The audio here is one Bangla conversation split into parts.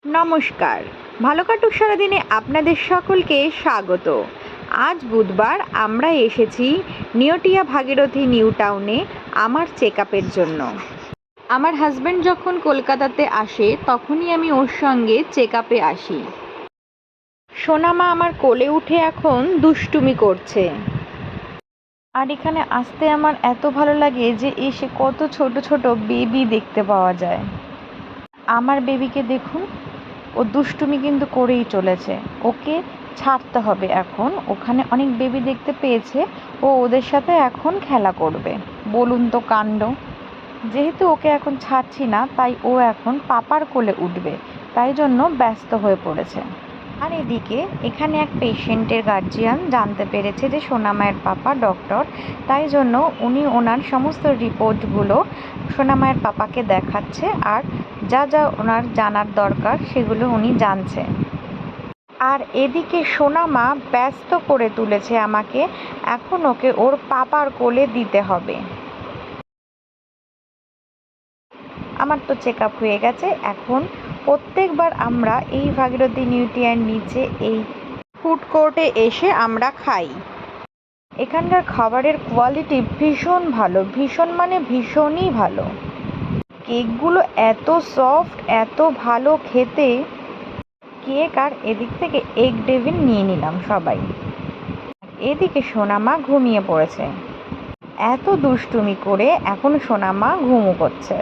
নমস্কার, ভালো কাটুক সারাদিনে আপনাদের সকলকে স্বাগত। আজ বুধবার আমরা এসেছি নিউটিয়া ভাগীরথী নিউ টাউনে আমার চেক আপের জন্য। আমার হাজব্যান্ড যখন কলকাতাতে আসে তখনই আমি ওর সঙ্গে চেক আপে আসি। সোনামা আমার কোলে উঠে এখন দুষ্টুমি করছে। আর এখানে আসতে আমার এত ভালো লাগে যে এসে কত ছোট ছোট বেবি দেখতে পাওয়া যায়। আমার বেবিকে দেখুন, ও দুষ্টুমি কিন্তু করেই চলেছে। ওকে ছাড়তে হবে এখন, ওখানে অনেক বেবি দেখতে পেয়েছে, ও ওদের সাথে এখন খেলা করবে। বলুন তো কাণ্ড। যেহেতু ওকে এখন ছাড়ছি না, তাই ও এখন পাপার কোলে উঠবে, তাই জন্য ব্যস্ত হয়ে পড়েছে। আর এদিকে এখানে এক পেশেন্টের গার্জিয়ান জানতে পেরেছে যে সোনামায়ের পাপা ডক্টর, তাই জন্য উনি ওনার সমস্ত রিপোর্টগুলো সোনামায়ের পাপাকে দেখাচ্ছে, আর যা যা ওনার জানার দরকার সেগুলো উনি জানছে। আর এদিকে সোনামা ব্যস্ত করে তুলেছে আমাকে, এখন ওকে ওর পাপার কোলে দিতে হবে। আমার তো চেক আপ হয়ে গেছে। এখন প্রত্যেকবার আমরা এই ভাগীরথী নিউটিয়ার নিচে এই ফুড কোর্টে এসে আমরা খাই। এখানকার খাবারের কোয়ালিটি ভীষণ ভালো, ভীষণ মানে ভীষণই ভালো। কেকগুলো এত সফট, এত ভালো খেতে। কেক আর এদিক থেকে এগ ডেভিল নিয়ে নিলাম সবাই। এদিকে সোনামা ঘুমিয়ে পড়েছে। এত দুষ্টুমি করে এখন সোনামা ঘুমু করছে।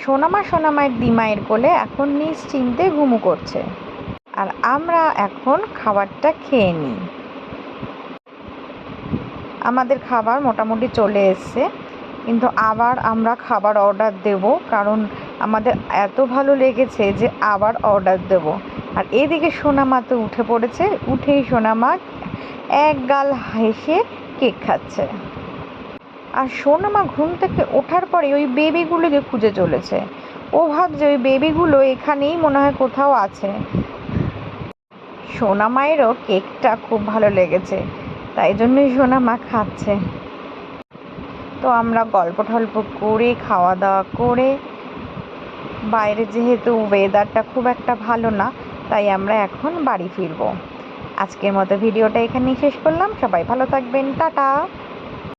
সোনামায়ের দিমায়ের কোলে এখন নিশ্চিন্তে ঘুমু করছে। আর আমরা এখন খাবারটা খেয়ে নিই। আমাদের খাবার মোটামুটি চলে এসছে, কিন্তু আবার আমরা খাবার অর্ডার দেব, কারণ আমাদের এত ভালো লেগেছে যে আবার অর্ডার দেব। আর এদিকে সোনামা তো উঠে পড়েছে, উঠেই সোনামা এক গাল হেসে কেক খাচ্ছে। আর সোনামা ঘুম থেকে ওঠার পরে ওই বেবিগুলোকে খুঁজে চলেছে। ও ভাবছে ওই বেবিগুলো এখানেই মনে হয় কোথাও আছে। সোনামায়েরও কেকটা খুব ভালো লেগেছে, তাই জন্যই সোনামা খাচ্ছে। তো আমরা গল্প টল্প করে খাওয়া দাওয়া করে, বাইরে যেহেতু ওয়েদারটা খুব একটা ভালো না, তাই আমরা এখন বাড়ি ফিরবো। আজকের মতো ভিডিওটা এখানেই শেষ করলাম। সবাই ভালো থাকবেন, টাটা।